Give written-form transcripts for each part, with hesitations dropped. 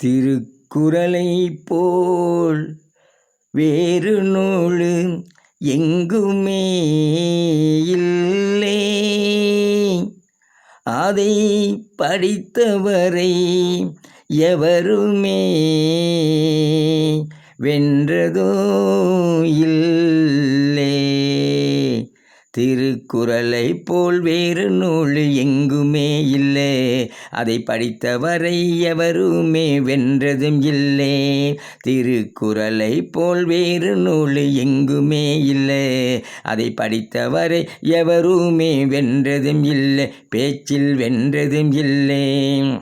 திருக்குறளை போல் வேறு நூல் எங்குமே இல்லை. அதை படித்தவரை எவருமே வென்றதோ இல்லை. திருக்குறளை போல் வேறு நூல் எங்குமே இல்லை. அதை படித்தவரை எவருமே வென்றதும் இல்லை. திருக்குறளை போல் வேறு நூல் எங்குமே இல்லை. அதை படித்தவரை எவருமே வென்றதும் இல்லை. பேச்சில் வென்றதும் இல்லை.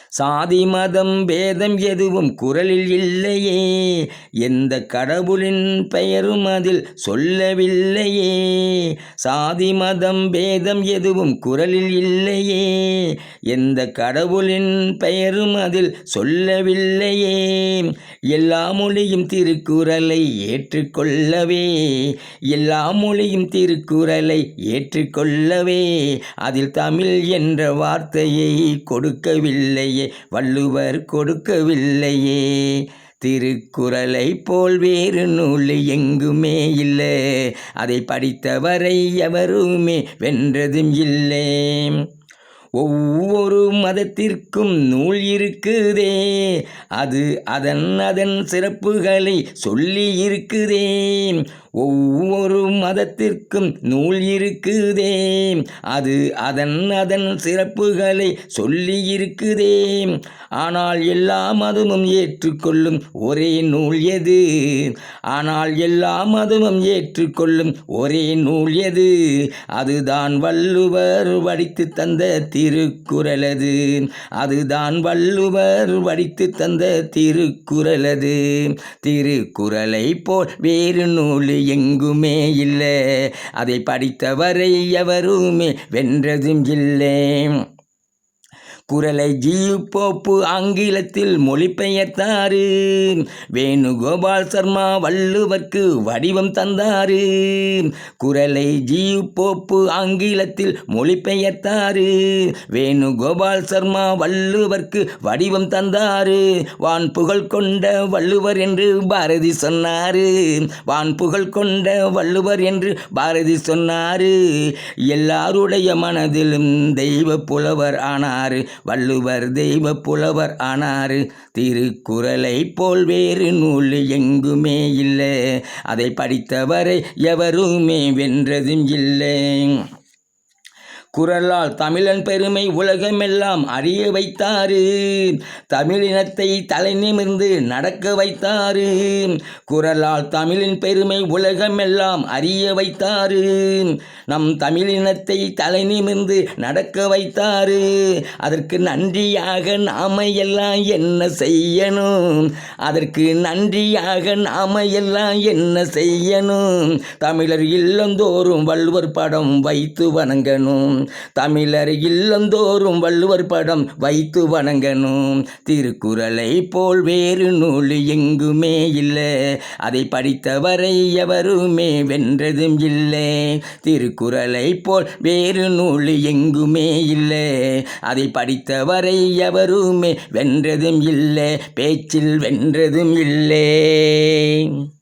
சாதி மதம் பேதம் எதுவும் குறளில் இல்லையே. எந்த கடவுளின் பெயரும் அதில் சொல்லவில்லையே. சாதி மதம் பேதம் எதுவும் குறளில் இல்லையே. எந்த கடவுளின் பெயரும் அதில் சொல்லவில்லையே. எல்லா மொழியும் திருக்குறளை ஏற்றுக்கொள்ளவே. எல்லா மொழியும் திருக்குறளை ஏற்றுக்கொள்ளவே. அதில் தமிழ் என்ற வார்த்தையை கொடுக்கவில்லையே. வள்ளுவர் கொடுக்கவில்லையே. திருக்குறளை போல் வேறு நூல் எங்குமே இல்லை. அதை படித்தவரை எவருமே வென்றதும் இல்லை. ஒவ்வொரு மதத்திற்கும் நூல் இருக்குதே. அது அதன் அதன் சிறப்புகளை சொல்லி இருக்குதே. ஒவ்வொரு மதத்திற்கும் நூல் இருக்குதே. அது அதன் அதன் சிறப்புகளை சொல்லி இருக்குதே. ஆனால் எல்லா மதமும் ஏற்றுக்கொள்ளும் ஒரே நூல் எது? ஆனால் எல்லா மதமும் ஏற்றுக்கொள்ளும் ஒரே நூல் எது? அதுதான் வள்ளுவர் வடித்து தந்த திருக்குறளது. அதுதான் வள்ளுவர் வடித்து தந்த திருக்குறளது. திருக்குறளை போல் வேறு நூல் எங்குமே இல்லை. அதை படித்தவரை எவருமே வென்றதும் இல்லை. குறளை ஜி.போப் ஆங்கிலத்தில் மொழிபெயர்த்தாரு. வேணுகோபால் சர்மா வள்ளுவர்க்கு வடிவம் தந்தாரு. குறளை ஜி.போப் ஆங்கிலத்தில் மொழிபெயர்த்தாரு. வேணுகோபால் சர்மா வள்ளுவர்க்கு வடிவம் தந்தாரு. வான் புகழ் கொண்ட வள்ளுவர் என்று பாரதி சொன்னாரு. வான் புகழ் கொண்ட வள்ளுவர் என்று பாரதி சொன்னாரு. எல்லாருடைய மனதிலும் தெய்வ புலவர் ஆனாரு. வள்ளுவர் தெய்வ புலவர் ஆனாரு. திருக்குறளை போல் வேறு நூல் எங்குமே இல்லை. அதை படித்தவரை எவருமே வென்றதும் இல்லை. குறளால் தமிழன் பெருமை உலகமெல்லாம் அறிய வைத்தாரு. தமிழினத்தை தலை நிமிர்ந்து நடக்க வைத்தாரு. குறளால் தமிழின் பெருமை உலகமெல்லாம் அறிய வைத்தாரு. நம் தமிழினத்தை தலை நிமிர்ந்து நடக்க வைத்தாரு. அதற்கு நன்றியாக நாம எல்லாம் என்ன செய்யணும்? அதற்கு நன்றியாக நாம எல்லாம் என்ன செய்யணும்? தமிழர் இல்லந்தோறும் வள்ளுவர் படம் வைத்து வணங்கணும். தமிழர் இல்லந்தோறும் வள்ளுவர் படம் வைத்து வணங்கணும். திருக்குறளை போல் வேறு நூல் எங்குமே இல்லை. அதை படித்தவரை எவருமே வென்றதும் இல்லை. திருக்குறளை போல் வேறு நூல் எங்குமே இல்லை. அதை படித்தவரை எவருமே வென்றதும் இல்லை. பேச்சில் வென்றதும் இல்லை.